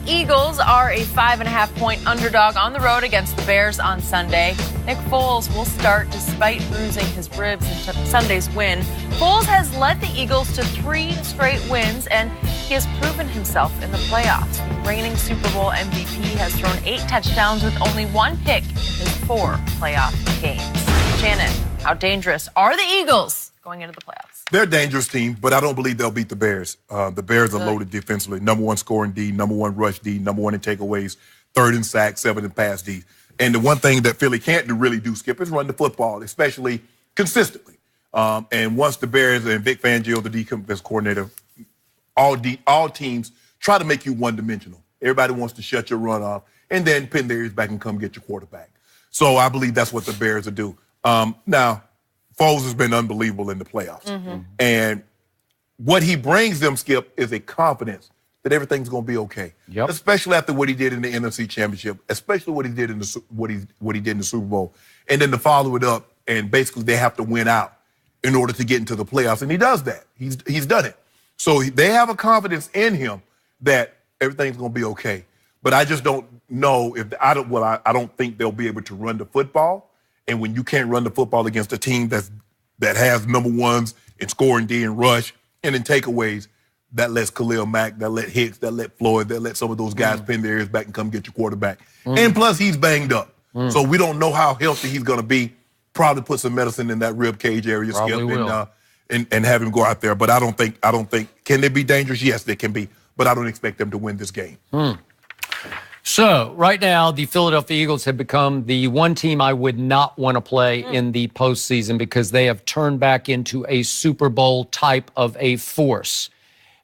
Eagles are a 5.5-point underdog on the road against the Bears on Sunday. Nick Foles will start despite bruising his ribs in Sunday's win. Foles has led the Eagles to 3 straight wins, and he has proven himself in the playoffs. The reigning Super Bowl MVP has thrown 8 touchdowns with only 1 pick in his 4 playoff games. Shannon, how dangerous are the Eagles going into the playoffs? They're a dangerous team, but I don't believe they'll beat the Bears. The Bears are loaded defensively. Number 1 scoring D, number 1 rush D, number 1 in takeaways, 3rd in sacks, 7th in pass D. And the one thing that Philly can't really do, Skip, is run the football, especially consistently. And once the Bears and Vic Fangio, the defense coordinator, all teams try to make you one-dimensional. Everybody wants to shut your run off and then pin their ears back and come get your quarterback. So I believe that's what the Bears will do. Now, Foles has been unbelievable in the playoffs. Mm-hmm. And what he brings them, Skip, is a confidence that everything's going to be okay. Yep. Especially after what he did in the NFC Championship, especially what he did in the what he did in the Super Bowl. And then to follow it up, and basically they have to win out in order to get into the playoffs. And he does that. He's done it. So they have a confidence in him that everything's going to be okay. But I just don't know if I don't think they'll be able to run the football. And when you can't run the football against a team that has number 1s in scoring D and rush and in takeaways, that lets Khalil Mack, that let Hicks, that let Floyd, that let some of those guys pin their ears back and come get your quarterback. And plus, he's banged up. So we don't know how healthy he's going to be. Probably put some medicine in that rib cage area, Skip, and have him go out there. But I don't think, can they be dangerous? Yes, they can be. But I don't expect them to win this game. So, right now, the Philadelphia Eagles have become the one team I would not want to play in the postseason because they have turned back into a Super Bowl type of a force.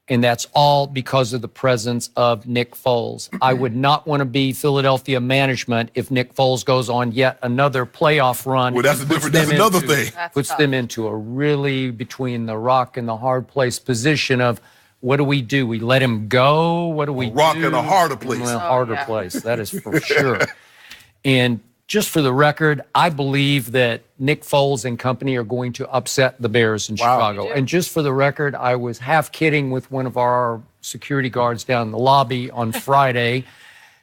And that's all because of the presence of Nick Foles. I would not want to be Philadelphia management if Nick Foles goes on yet another playoff run. Well, that's another thing. Puts them into a really between the rock and the hard place position of, what do? We let him go? What do we do? Rock in a harder place. A harder place, that is for sure. And just for the record, I believe that Nick Foles and company are going to upset the Bears in Chicago. And just for the record, I was half kidding with one of our security guards down in the lobby on Friday,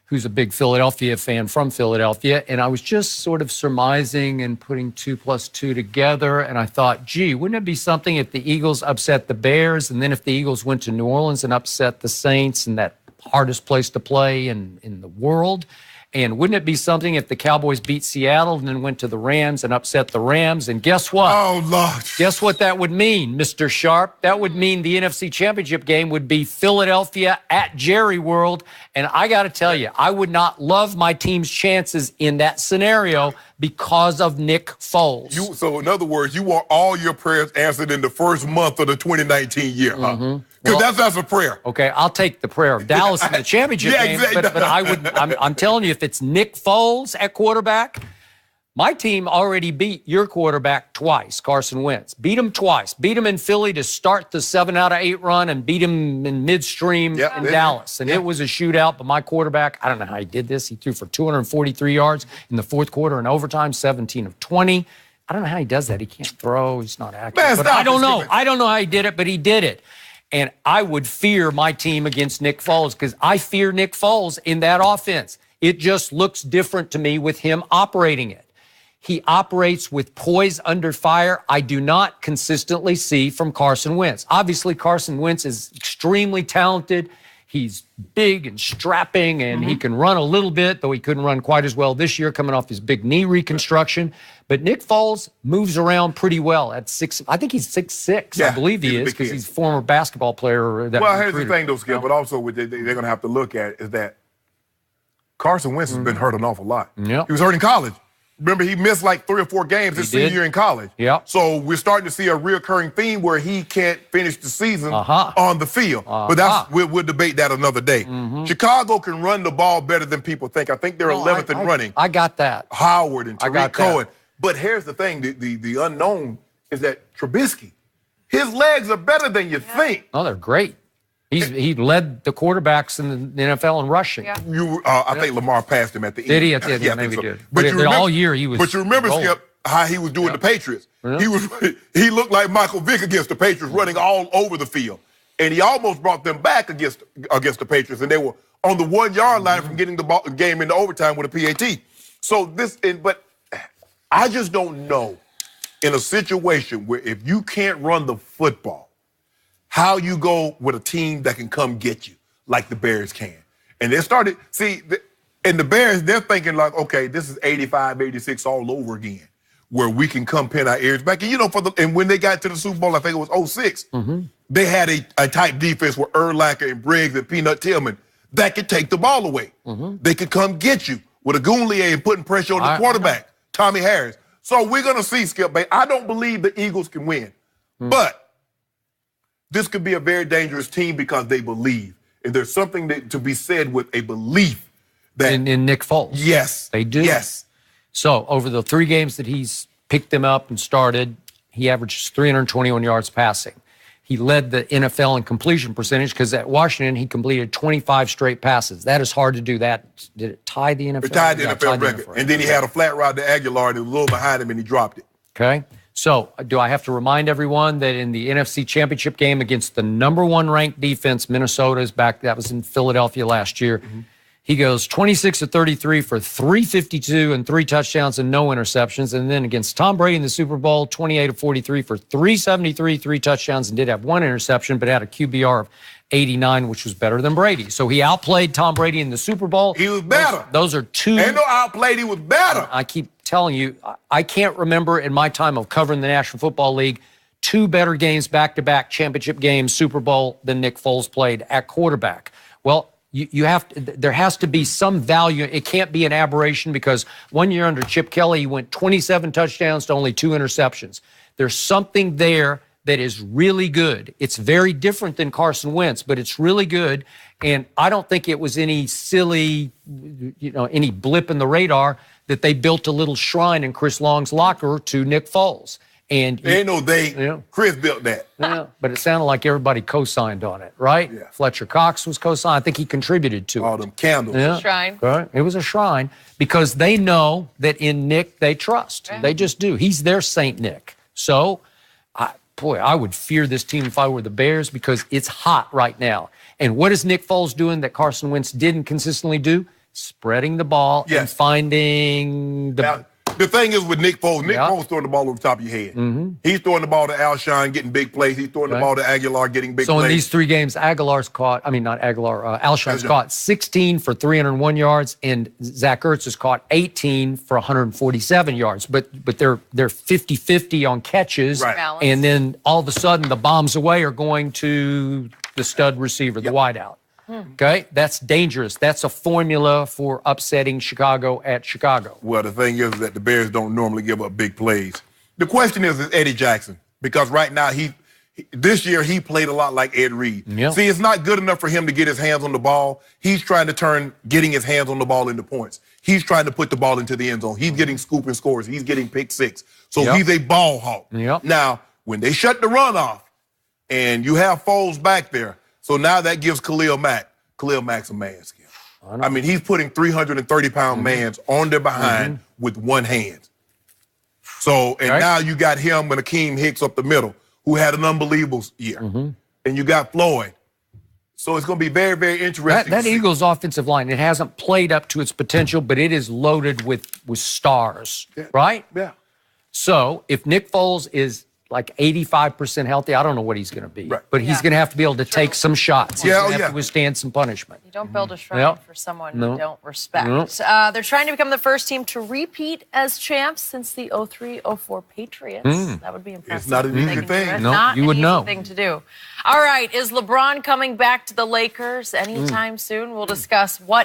who's a big Philadelphia fan from Philadelphia, and I was just sort of surmising and putting 2 + 2 together, and I thought, gee, wouldn't it be something if the Eagles upset the Bears, and then if the Eagles went to New Orleans and upset the Saints in that hardest place to play in the world? And wouldn't it be something if the Cowboys beat Seattle and then went to the Rams and upset the Rams? And guess what? Oh, Lord. Guess what that would mean, Mr. Sharpe? That would mean the NFC Championship game would be Philadelphia at Jerry World. And I got to tell you, I would not love my team's chances in that scenario because of Nick Foles. So, in other words, you want all your prayers answered in the first month of the 2019 year, huh? Because that's a prayer. Okay, I'll take the prayer of Dallas in the championship game, exactly. but I'm telling you, if it's Nick Foles at quarterback, my team already beat your quarterback twice, Carson Wentz. Beat him twice. Beat him in Philly to start the 7 out of 8 run and beat him in midstream in Dallas. And it was a shootout, but my quarterback, I don't know how he did this. He threw for 243 yards in the fourth quarter in overtime, 17 of 20. I don't know how he does that. He can't throw. He's not accurate. But I don't know. I don't know how he did it, but he did it. And I would fear my team against Nick Foles because I fear Nick Foles in that offense. It just looks different to me with him operating it. He operates with poise under fire. I do not consistently see from Carson Wentz. Obviously, Carson Wentz is extremely talented. He's big and strapping, and he can run a little bit, though he couldn't run quite as well this year coming off his big knee reconstruction. But Nick Foles moves around pretty well at 6. I think he's 6'6". I believe he is because he's a former basketball player. Well, here's the thing, though, Skip, but also what they're going to have to look at is that Carson Wentz has been hurt an awful lot. Yep. He was hurt in college. Remember, he missed like 3 or 4 games his senior year in college. Yep. So we're starting to see a reoccurring theme where he can't finish the season on the field. But we'll debate that another day. Chicago can run the ball better than people think. I think they're 11th in running. I got that. Howard and Tariq Cohen. But here's the thing. The unknown is that Trubisky, his legs are better than you think. Oh, they're great. He led the quarterbacks in the NFL in rushing. I think Lamar passed him at the end. Did he? Yeah, maybe he did. But all year he was. But you remember, Skip, how he was doing the Patriots. He looked like Michael Vick against the Patriots, running all over the field. and he almost brought them back against the Patriots, and they were on the 1 yard line from getting the game into overtime with a PAT. So but I just don't know in a situation where if you can't run the football, how you go with a team that can come get you like the Bears can. And they started, and the Bears, they're thinking like, okay, this is 85, 86 all over again, where we can come pin our ears back. And, and when they got to the Super Bowl, I think it was 06, they had a type defense with Urlacher and Briggs and Peanut Tillman that could take the ball away. They could come get you with a Goonlier and putting pressure on the quarterback, Tommy Harris. So we're going to see, Skip Bay. I don't believe the Eagles can win. But this could be a very dangerous team because they believe. And there's something to be said with a belief that in Nick Foles. Yes. They do. Yes. So over the 3 games that he's picked them up and started, he averages 321 yards passing. He led the NFL in completion percentage because at Washington, he completed 25 straight passes. That is hard to do. Did it tie the NFL? It tied the NFL record. And then he had a flat route to Aguilar that was a little behind him, and he dropped it. Okay. So do I have to remind everyone that in the NFC Championship game against the #1 ranked defense, Minnesota is back. That was in Philadelphia last year. He goes 26 of 33 for 352 and 3 touchdowns and no interceptions. And then against Tom Brady in the Super Bowl, 28 of 43 for 373, 3 touchdowns, and did have 1 interception, but had a QBR of 89, which was better than Brady. So he outplayed Tom Brady in the Super Bowl. He was better. Those are 2. Ain't no outplayed, he was better. I keep telling you, I can't remember in my time of covering the National Football League 2 better games back-to-back championship games, Super Bowl, than Nick Foles played at quarterback. Well, you have to, there has to be some value. It can't be an aberration because 1 year under Chip Kelly, he went 27 touchdowns to only 2 interceptions. There's something there that is really good. It's very different than Carson Wentz, but it's really good. And I don't think it was any silly, any blip in the radar that they built a little shrine in Chris Long's locker to Nick Foles. And Chris built that. Yeah, but it sounded like everybody co-signed on it, right? Yeah. Fletcher Cox was co-signed. I think he contributed to all it. them candles. Yeah. Shrine. Right. It was a shrine because they know that in Nick they trust. They just do. He's their Saint Nick. So, I would fear this team if I were the Bears because it's hot right now. And what is Nick Foles doing that Carson Wentz didn't consistently do? Spreading the ball and finding the... Now, the thing is with Nick Foles, Foles throwing the ball over the top of your head. He's throwing the ball to Alshon, getting big plays. He's throwing the ball to Aguilar, getting big plays. So in these 3 games, Alshon's caught 16 for 301 yards, and Zach Ertz has caught 18 for 147 yards. But they're 50-50 on catches, and then all of a sudden the bombs away are going to the stud receiver, the wideout. Okay, that's dangerous. That's a formula for upsetting Chicago at Chicago. Well, the thing is that the Bears don't normally give up big plays. The question is Eddie Jackson, because right now this year he played a lot like Ed Reed. Yep. See, it's not good enough for him to get his hands on the ball. He's trying to turn getting his hands on the ball into points. He's trying to put the ball into the end zone. He's getting scooping scores. He's getting pick 6. So he's a ball hawk. Yep. Now, when they shut the run off and you have Foles back there, so now that gives Khalil Mack's a man, Skip. I mean, he's putting 330-pound mans on their behind with one hand. So, and now you got him and Akeem Hicks up the middle, who had an unbelievable year. And you got Floyd. So it's going to be very, very interesting. That Eagles offensive line, it hasn't played up to its potential, but it is loaded with stars, right? Yeah. So if Nick Foles is like 85% healthy, I don't know what he's going to be. But he's going to have to be able to take some shots. He's going to have to withstand some punishment. You don't build a shrine for someone you don't respect. They're trying to become the first team to repeat as champs since the 03-04 Patriots. That would be impressive. It's not an easy thing. No, you would know. Thing to do. All right, is LeBron coming back to the Lakers anytime soon? We'll discuss what